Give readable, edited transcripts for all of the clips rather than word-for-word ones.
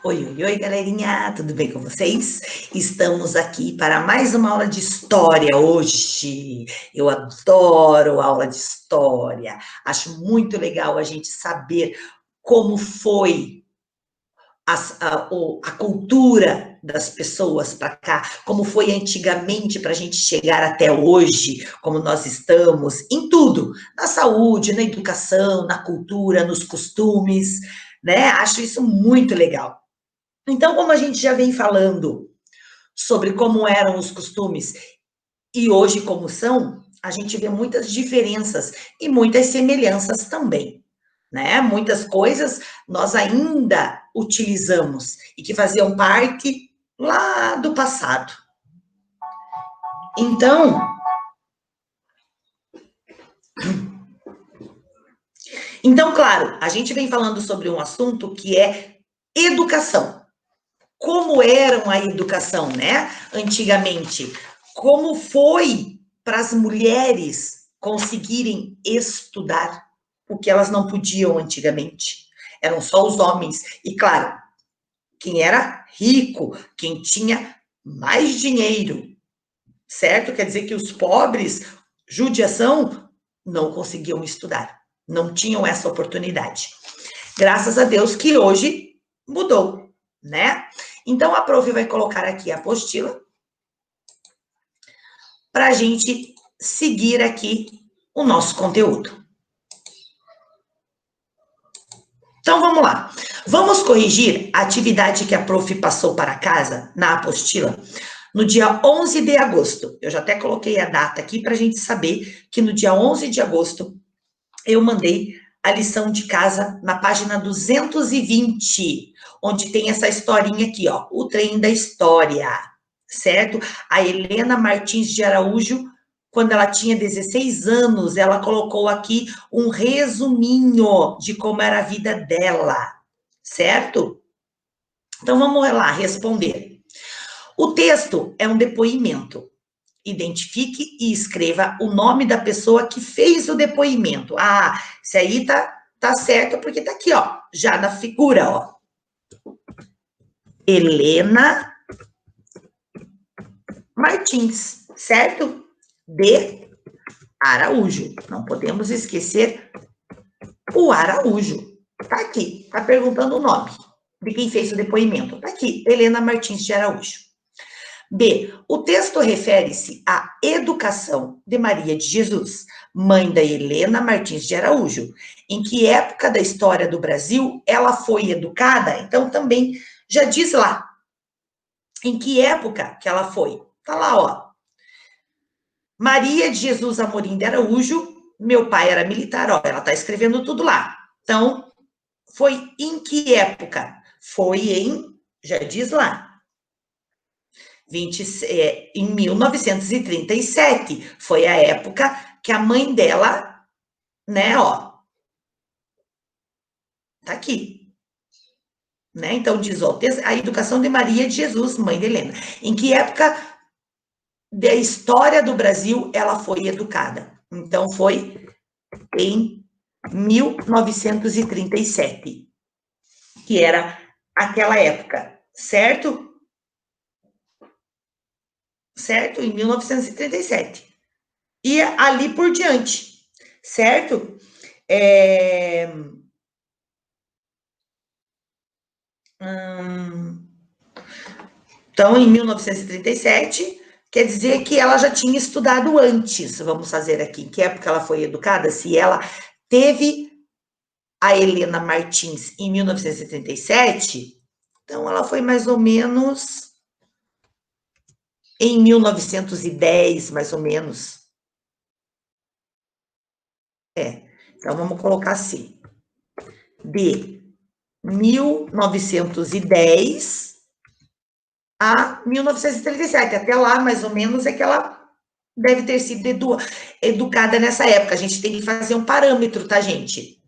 Oi, oi, oi, galerinha, tudo bem com vocês? Estamos aqui para mais uma aula de história hoje. Eu adoro aula de história. Acho muito legal a gente saber como foi a cultura das pessoas para cá, como foi antigamente para a gente chegar até hoje, como nós estamos, em tudo, na saúde, na educação, na cultura, nos costumes, né? Acho isso muito legal. Então, como a gente já vem falando sobre como eram os costumes e hoje como são, a gente vê muitas diferenças e muitas semelhanças também, né? Muitas coisas nós ainda utilizamos e que faziam parte lá do passado. Então, claro, a gente vem falando sobre um assunto que é educação. Como era a educação, né? Antigamente, como foi para as mulheres conseguirem estudar o que elas não podiam antigamente. Eram só os homens. E claro, quem era rico, quem tinha mais dinheiro, certo? Quer dizer que os pobres, judiação, não conseguiam estudar. Não tinham essa oportunidade. Graças a Deus que hoje mudou, né? Então, a prof vai colocar aqui a apostila para a gente seguir aqui o nosso conteúdo. Então, vamos lá. Vamos corrigir a atividade que a prof passou para casa na apostila no dia 11 de agosto. Eu já até coloquei a data aqui para a gente saber que no dia 11 de agosto eu mandei a lição de casa na página 220, onde tem essa historinha aqui, ó, o trem da história, certo? A Helena Martins de Araújo, quando ela tinha 16 anos, ela colocou aqui um resuminho de como era a vida dela, certo? Então, vamos lá responder. O texto é um depoimento. Identifique e escreva o nome da pessoa que fez o depoimento. Ah, isso aí tá certo, porque tá aqui, ó, já na figura, ó. Helena Martins, certo? De Araújo. Não podemos esquecer o Araújo. Tá aqui, tá perguntando o nome de quem fez o depoimento. Tá aqui, Helena Martins de Araújo. B. O texto refere-se à educação de Maria de Jesus, mãe da Helena Martins de Araújo. Em que época da história do Brasil ela foi educada? Então, também já diz lá. Em que época que ela foi? Tá lá, ó. Maria de Jesus Amorim de Araújo, meu pai era militar, ó, ela tá escrevendo tudo lá. Então, foi em que época? Foi em, já diz lá, em 1937, foi a época que a mãe dela, né, ó, tá aqui, né, então diz, ó, a educação de Maria de Jesus, mãe de Helena, em que época da história do Brasil ela foi educada? Então, foi em 1937, que era aquela época, certo? Certo? Em 1937. E ali por diante, certo? Então, em 1937, quer dizer que ela já tinha estudado antes. Vamos fazer aqui, em que época ela foi educada? Se ela teve a Helena Martins em 1937, então ela foi mais ou menos em 1910, mais ou menos. Então vamos colocar assim. De 1910 a 1937. Até lá, mais ou menos, é que ela deve ter sido educada nessa época. A gente tem que fazer um parâmetro, tá, gente?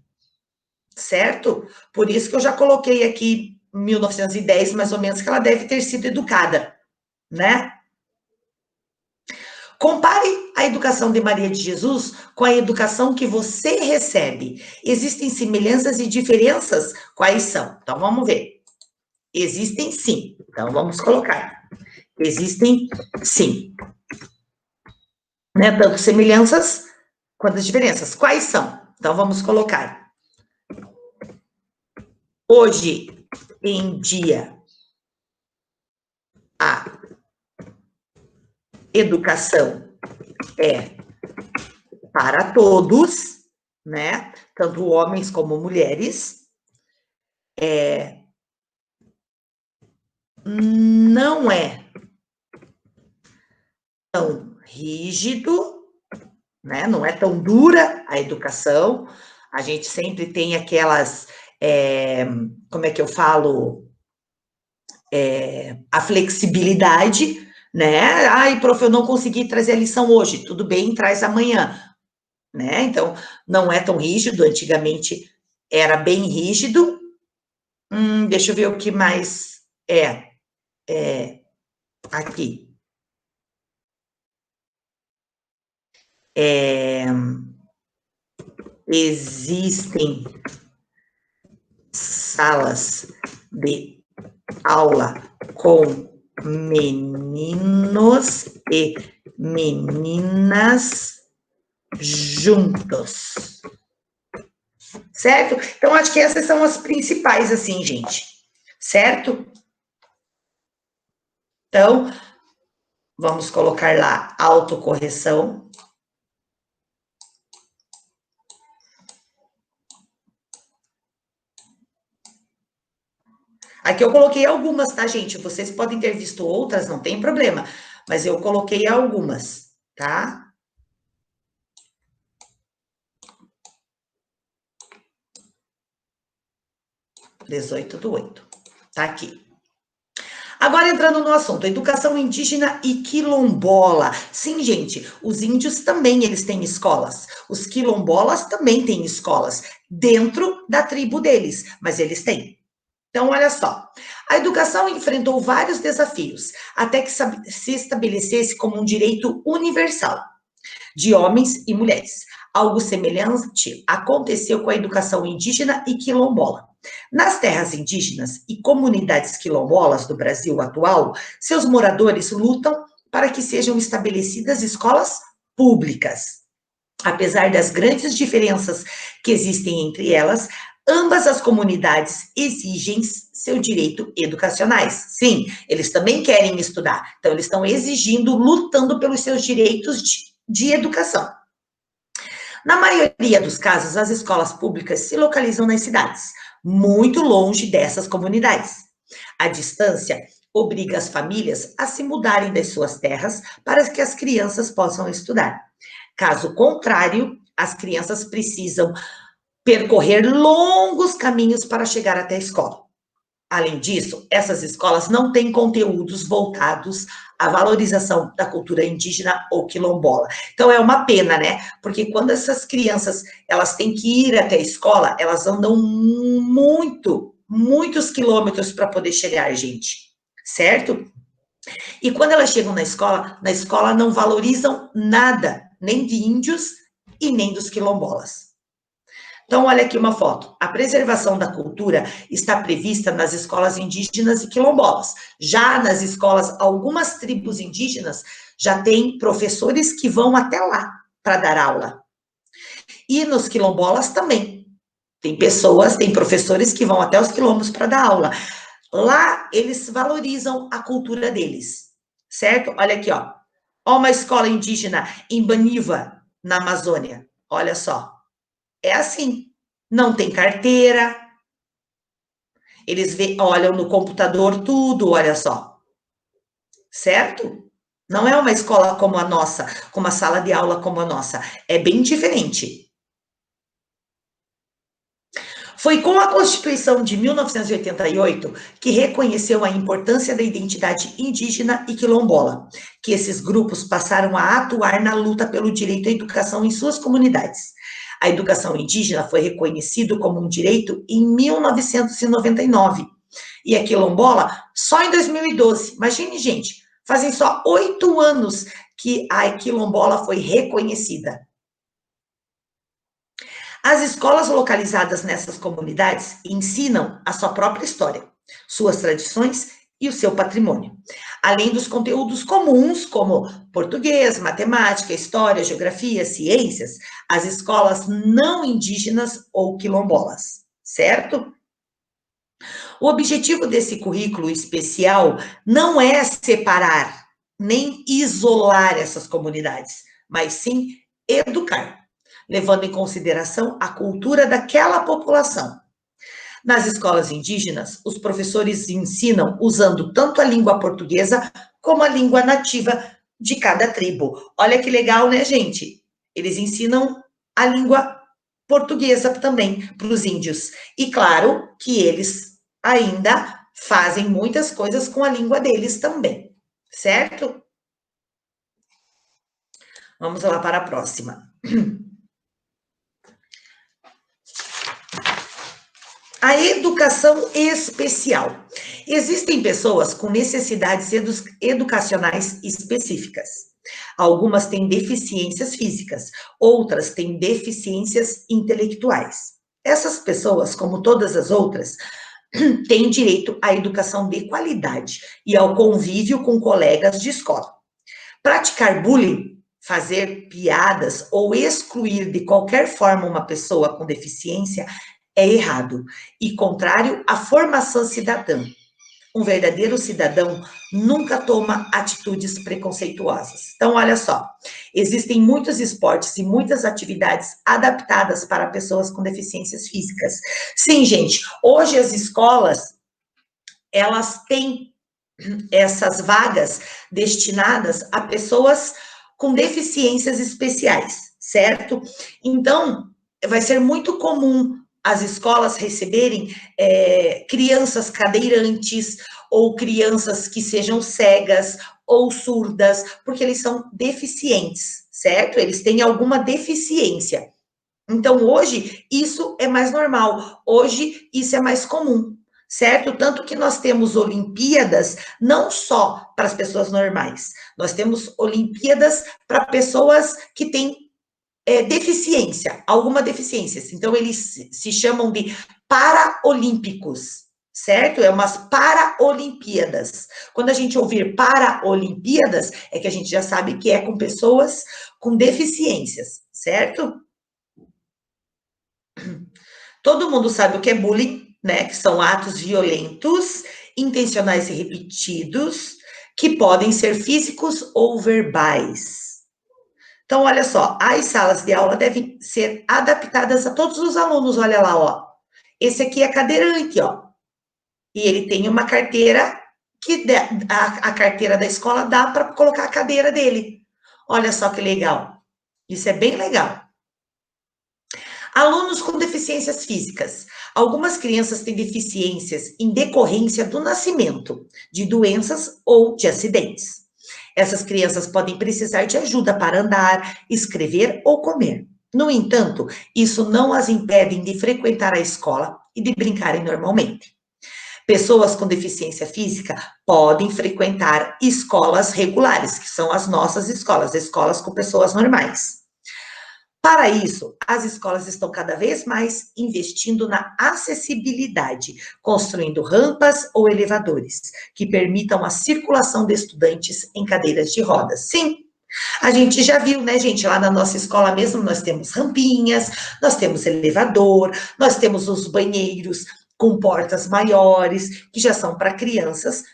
Certo? Por isso que eu já coloquei aqui 1910, mais ou menos, que ela deve ter sido educada, né? Compare a educação de Maria de Jesus com a educação que você recebe. Existem semelhanças e diferenças? Quais são? Então, vamos ver. Existem sim. Então, vamos colocar. Existem sim. Né? Tanto semelhanças quanto as diferenças. Quais são? Então, vamos colocar. Hoje em dia, a educação é para todos, né? Tanto homens como mulheres. Não é tão rígido, né? Não é tão dura a educação. A gente sempre tem aquelas, como é que eu falo? A flexibilidade, né? Ai, prof, eu não consegui trazer a lição hoje. Tudo bem, traz amanhã, né? Então, não é tão rígido. Antigamente era bem rígido. Deixa eu ver o que mais aqui. Existem salas de aula com meninos e meninas juntos. Certo? Então, acho que essas são as principais, assim, gente. Certo? Então, vamos colocar lá autocorreção. Aqui eu coloquei algumas, tá, gente? Vocês podem ter visto outras, não tem problema. Mas eu coloquei algumas, tá? 18/8. Tá aqui. Agora entrando no assunto, educação indígena e quilombola. Sim, gente, os índios também eles têm escolas. Os quilombolas também têm escolas dentro da tribo deles, mas eles têm. Então, olha só. A educação enfrentou vários desafios até que se estabelecesse como um direito universal de homens e mulheres. Algo semelhante aconteceu com a educação indígena e quilombola. Nas terras indígenas e comunidades quilombolas do Brasil atual, seus moradores lutam para que sejam estabelecidas escolas públicas. Apesar das grandes diferenças que existem entre elas, ambas as comunidades exigem seu direito educacionais. Sim, eles também querem estudar, então eles estão exigindo, lutando pelos seus direitos de educação. Na maioria dos casos, as escolas públicas se localizam nas cidades, muito longe dessas comunidades. A distância obriga as famílias a se mudarem das suas terras para que as crianças possam estudar. Caso contrário, as crianças precisam percorrer longos caminhos para chegar até a escola. Além disso, essas escolas não têm conteúdos voltados à valorização da cultura indígena ou quilombola. Então, é uma pena, né? Porque quando essas crianças, elas têm que ir até a escola, elas andam muitos quilômetros para poder chegar, gente. Certo? E quando elas chegam na escola não valorizam nada, nem de índios e nem dos quilombolas. Então, olha aqui uma foto. A preservação da cultura está prevista nas escolas indígenas e quilombolas. Já nas escolas, algumas tribos indígenas já têm professores que vão até lá para dar aula. E nos quilombolas também. Tem professores que vão até os quilombos para dar aula. Lá, eles valorizam a cultura deles, certo? Olha aqui, ó. Ó uma escola indígena em Baniva, na Amazônia. Olha só. É assim. Não tem carteira. Eles olham no computador tudo, olha só. Certo? Não é uma escola como a nossa, com uma sala de aula como a nossa. É bem diferente. Foi com a Constituição de 1988 que reconheceu a importância da identidade indígena e quilombola, que esses grupos passaram a atuar na luta pelo direito à educação em suas comunidades. A educação indígena foi reconhecido como um direito em 1999 e a quilombola só em 2012. Imagine, gente, fazem só 8 anos que a quilombola foi reconhecida. As escolas localizadas nessas comunidades ensinam a sua própria história. suas tradições e o seu patrimônio, além dos conteúdos comuns, como português, matemática, história, geografia, ciências, as escolas não indígenas ou quilombolas, certo? O objetivo desse currículo especial não é separar nem isolar essas comunidades, mas sim educar, levando em consideração a cultura daquela população. Nas escolas indígenas, os professores ensinam usando tanto a língua portuguesa como a língua nativa de cada tribo. Olha que legal, né, gente? Eles ensinam a língua portuguesa também para os índios. E claro que eles ainda fazem muitas coisas com a língua deles também, certo? Vamos lá para a próxima. A educação especial. Existem pessoas com necessidades educacionais específicas. Algumas têm deficiências físicas, outras têm deficiências intelectuais. Essas pessoas, como todas as outras, têm direito à educação de qualidade e ao convívio com colegas de escola. Praticar bullying, fazer piadas ou excluir de qualquer forma uma pessoa com deficiência é errado e contrário à formação cidadã. Um verdadeiro cidadão nunca toma atitudes preconceituosas. Então, olha só, existem muitos esportes e muitas atividades adaptadas para pessoas com deficiências físicas. Sim, gente, hoje as escolas, elas têm essas vagas destinadas a pessoas com deficiências especiais, certo? Então, vai ser muito comum as escolas receberem crianças cadeirantes ou crianças que sejam cegas ou surdas, porque eles são deficientes, certo? Eles têm alguma deficiência. Então, hoje, isso é mais normal. Hoje, isso é mais comum, certo? Tanto que nós temos Olimpíadas não só para as pessoas normais, nós temos Olimpíadas para pessoas que têm deficiência, alguma deficiência. Então, eles se chamam de paraolímpicos, certo? É umas paraolimpíadas. Quando a gente ouvir paraolimpíadas, é que a gente já sabe que é com pessoas com deficiências, certo? Todo mundo sabe o que é bullying, né? Que são atos violentos, intencionais e repetidos, que podem ser físicos ou verbais. Então, olha só, as salas de aula devem ser adaptadas a todos os alunos. Olha lá, ó. Esse aqui é cadeirante, ó. E ele tem uma carteira que a carteira da escola dá para colocar a cadeira dele. Olha só que legal. Isso é bem legal. Alunos com deficiências físicas. Algumas crianças têm deficiências em decorrência do nascimento, de doenças ou de acidentes. Essas crianças podem precisar de ajuda para andar, escrever ou comer. No entanto, isso não as impede de frequentar a escola e de brincarem normalmente. Pessoas com deficiência física podem frequentar escolas regulares, que são as nossas escolas, escolas com pessoas normais. Para isso, as escolas estão cada vez mais investindo na acessibilidade, construindo rampas ou elevadores que permitam a circulação de estudantes em cadeiras de rodas. Sim, a gente já viu, né, gente? Lá na nossa escola mesmo, nós temos rampinhas, nós temos elevador, nós temos os banheiros com portas maiores, que já são para crianças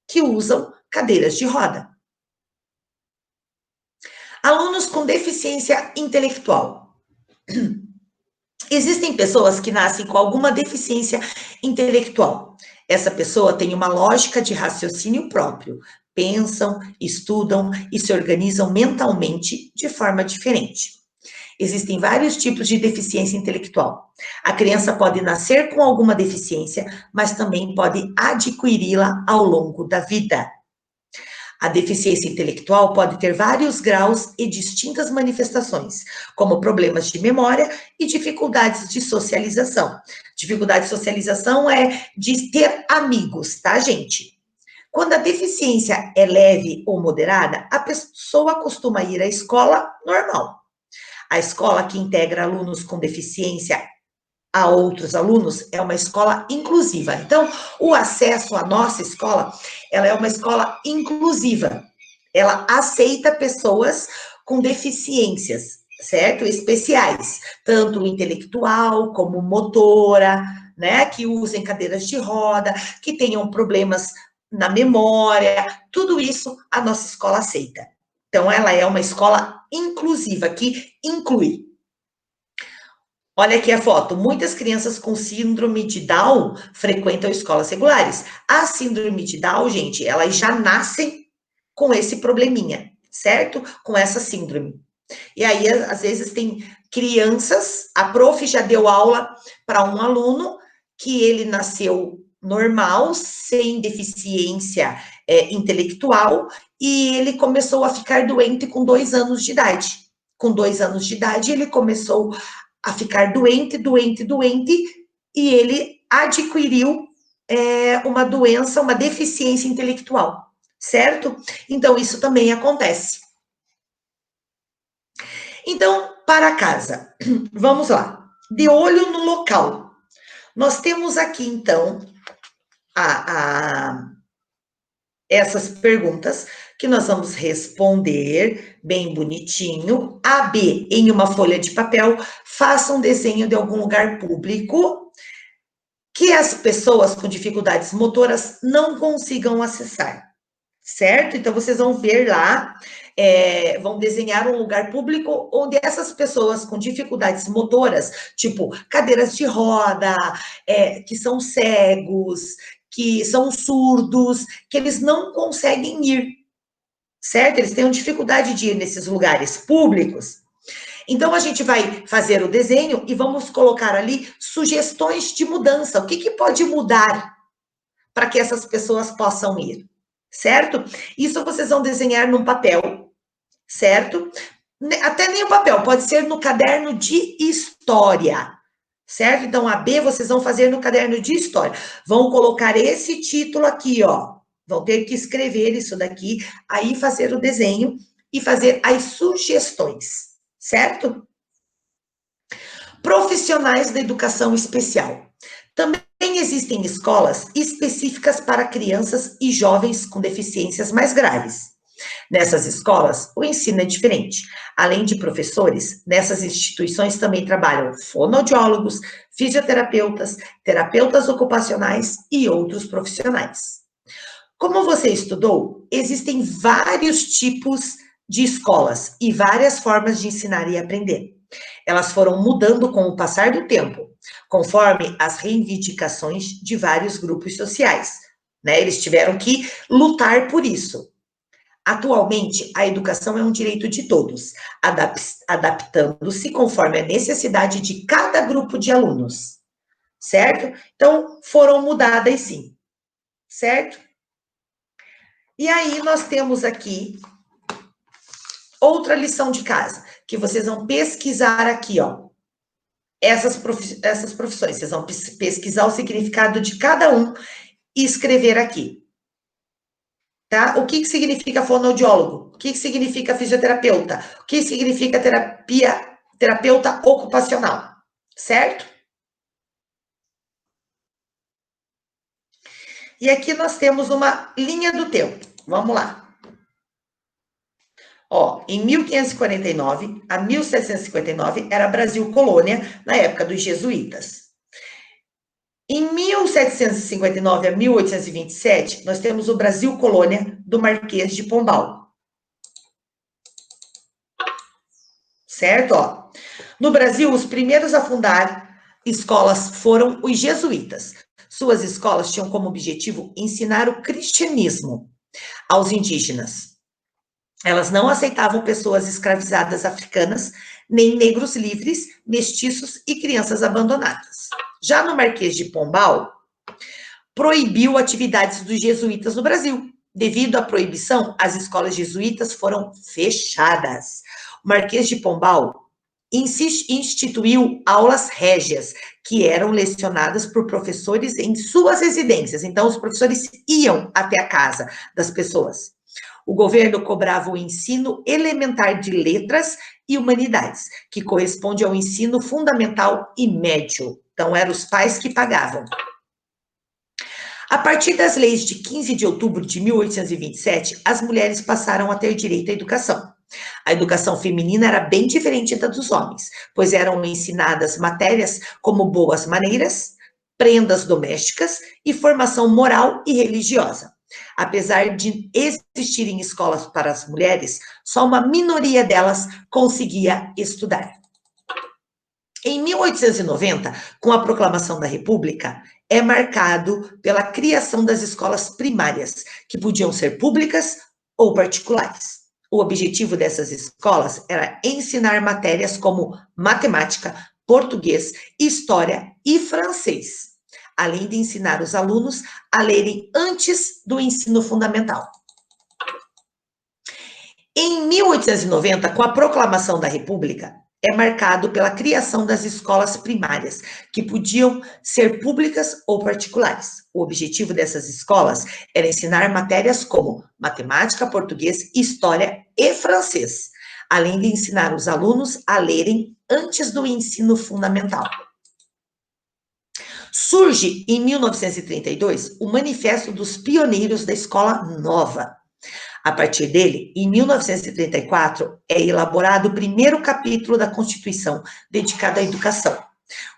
que usam cadeiras de roda. Alunos com deficiência intelectual. Existem pessoas que nascem com alguma deficiência intelectual. Essa pessoa tem uma lógica de raciocínio próprio. Pensam, estudam e se organizam mentalmente de forma diferente. Existem vários tipos de deficiência intelectual. A criança pode nascer com alguma deficiência, mas também pode adquiri-la ao longo da vida. A deficiência intelectual pode ter vários graus e distintas manifestações, como problemas de memória e dificuldades de socialização. Dificuldade de socialização é de ter amigos, tá, gente? Quando a deficiência é leve ou moderada, a pessoa costuma ir à escola normal. A escola que integra alunos com deficiência a outros alunos, é uma escola inclusiva. Então, o acesso à nossa escola, ela é uma escola inclusiva. Ela aceita pessoas com deficiências, certo? Especiais, tanto intelectual como motora, né? Que usem cadeiras de roda, que tenham problemas na memória, tudo isso a nossa escola aceita. Então, ela é uma escola inclusiva, que inclui. Olha aqui a foto. Muitas crianças com síndrome de Down frequentam escolas regulares. A síndrome de Down, gente, elas já nascem com esse probleminha, certo? Com essa síndrome. E aí, às vezes, tem crianças, a prof já deu aula para um aluno que ele nasceu normal, sem deficiência intelectual, e ele começou a ficar doente com 2 anos de idade. Com 2 anos de idade, ele começou a ficar doente, e ele adquiriu uma doença, uma deficiência intelectual, certo? Então, isso também acontece. Então, para casa, vamos lá. De olho no local. Nós temos aqui, então, essas perguntas que nós vamos responder bem bonitinho. A, B, em uma folha de papel, faça um desenho de algum lugar público que as pessoas com dificuldades motoras não consigam acessar, certo? Então, vocês vão ver lá, vão desenhar um lugar público onde essas pessoas com dificuldades motoras, tipo cadeiras de roda, que são cegos, que são surdos, que eles não conseguem ir, certo? Eles têm dificuldade de ir nesses lugares públicos. Então, a gente vai fazer o desenho e vamos colocar ali sugestões de mudança. O que pode mudar para que essas pessoas possam ir, certo? Isso vocês vão desenhar num papel, certo? Até nem o papel, pode ser no caderno de história, certo? Então, a B vocês vão fazer no caderno de história. Vão colocar esse título aqui, ó. Vão ter que escrever isso daqui, aí fazer o desenho e fazer as sugestões, certo? Profissionais da educação especial. Também existem escolas específicas para crianças e jovens com deficiências mais graves. Nessas escolas, o ensino é diferente. Além de professores, nessas instituições também trabalham fonoaudiólogos, fisioterapeutas, terapeutas ocupacionais e outros profissionais. Como você estudou, existem vários tipos de escolas e várias formas de ensinar e aprender. Elas foram mudando com o passar do tempo, conforme as reivindicações de vários grupos sociais, né? Eles tiveram que lutar por isso. Atualmente, a educação é um direito de todos, adaptando-se conforme a necessidade de cada grupo de alunos, certo? Então, foram mudadas sim, certo? E aí, nós temos aqui outra lição de casa, que vocês vão pesquisar aqui, ó. Essas profissões, vocês vão pesquisar o significado de cada um e escrever aqui. Tá? O que significa fonoaudiólogo? O que significa fisioterapeuta? O que significa terapeuta ocupacional? Certo? E aqui nós temos uma linha do tempo. Vamos lá. Ó, em 1549 a 1759 era Brasil colônia, na época dos jesuítas. Em 1759 a 1827, nós temos o Brasil colônia do Marquês de Pombal. Certo? Ó. No Brasil, os primeiros a fundar escolas foram os jesuítas. Suas escolas tinham como objetivo ensinar o cristianismo aos indígenas. Elas não aceitavam pessoas escravizadas africanas, nem negros livres, mestiços e crianças abandonadas. Já no Marquês de Pombal, proibiu atividades dos jesuítas no Brasil. Devido à proibição, as escolas jesuítas foram fechadas. O Marquês de Pombal instituiu aulas régias, que eram lecionadas por professores em suas residências. Então, os professores iam até a casa das pessoas. O governo cobrava o ensino elementar de letras e Humanidades, que corresponde ao ensino fundamental e médio. Então, eram os pais que pagavam. A partir das leis de 15 de outubro de 1827, as mulheres passaram a ter direito à educação. A educação feminina era bem diferente da dos homens, pois eram ensinadas matérias como boas maneiras, prendas domésticas e formação moral e religiosa. Apesar de existirem escolas para as mulheres, só uma minoria delas conseguia estudar. Em 1890, com a proclamação da República, é marcado pela criação das escolas primárias, que podiam ser públicas ou particulares. O objetivo dessas escolas era ensinar matérias como matemática, português, história e francês, além de ensinar os alunos a lerem antes do ensino fundamental. Em 1890, com a proclamação da República, é marcado pela criação das escolas primárias, que podiam ser públicas ou particulares. O objetivo dessas escolas era ensinar matérias como matemática, português, história e francês, além de ensinar os alunos a lerem antes do ensino fundamental. Surge, em 1932, o Manifesto dos Pioneiros da Escola Nova. A partir dele, em 1934, é elaborado o primeiro capítulo da Constituição dedicado à educação.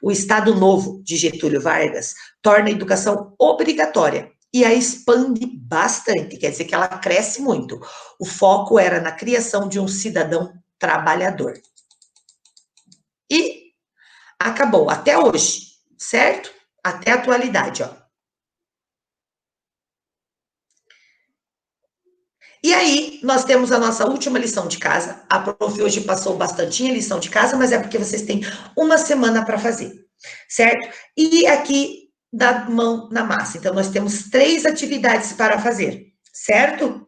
O Estado Novo de Getúlio Vargas torna a educação obrigatória e a expande bastante, quer dizer que ela cresce muito. O foco era na criação de um cidadão trabalhador. E acabou, até hoje, certo? Até a atualidade, ó. E aí, nós temos a nossa última lição de casa. A prof hoje passou bastante lição de casa, mas é porque vocês têm uma semana para fazer, certo? E aqui, da mão na massa. Então, nós temos 3 atividades para fazer, certo?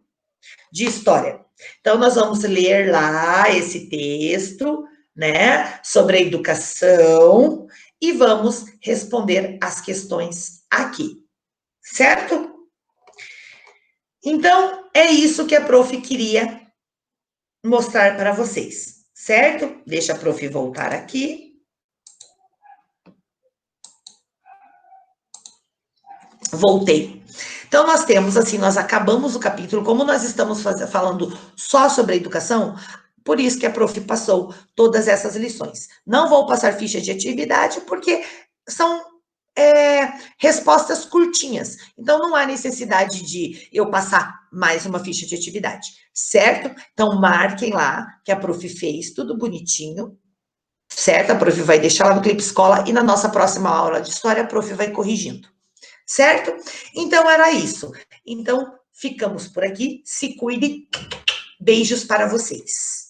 De história. Então, nós vamos ler lá esse texto, né, sobre a educação e vamos responder as questões aqui, certo? Então, é isso que a prof queria mostrar para vocês, certo? Deixa a prof voltar aqui. Voltei. Então, nós temos, assim, nós acabamos o capítulo, como nós estamos falando só sobre a educação, por isso que a prof passou todas essas lições. Não vou passar ficha de atividade, porque são respostas curtinhas. Então, não há necessidade de eu passar mais uma ficha de atividade, certo? Então, marquem lá que a prof fez tudo bonitinho, certo? A prof vai deixar lá no Clipe Escola e na nossa próxima aula de história a prof vai corrigindo, certo? Então, era isso. Então, ficamos por aqui. Se cuidem. Beijos para vocês.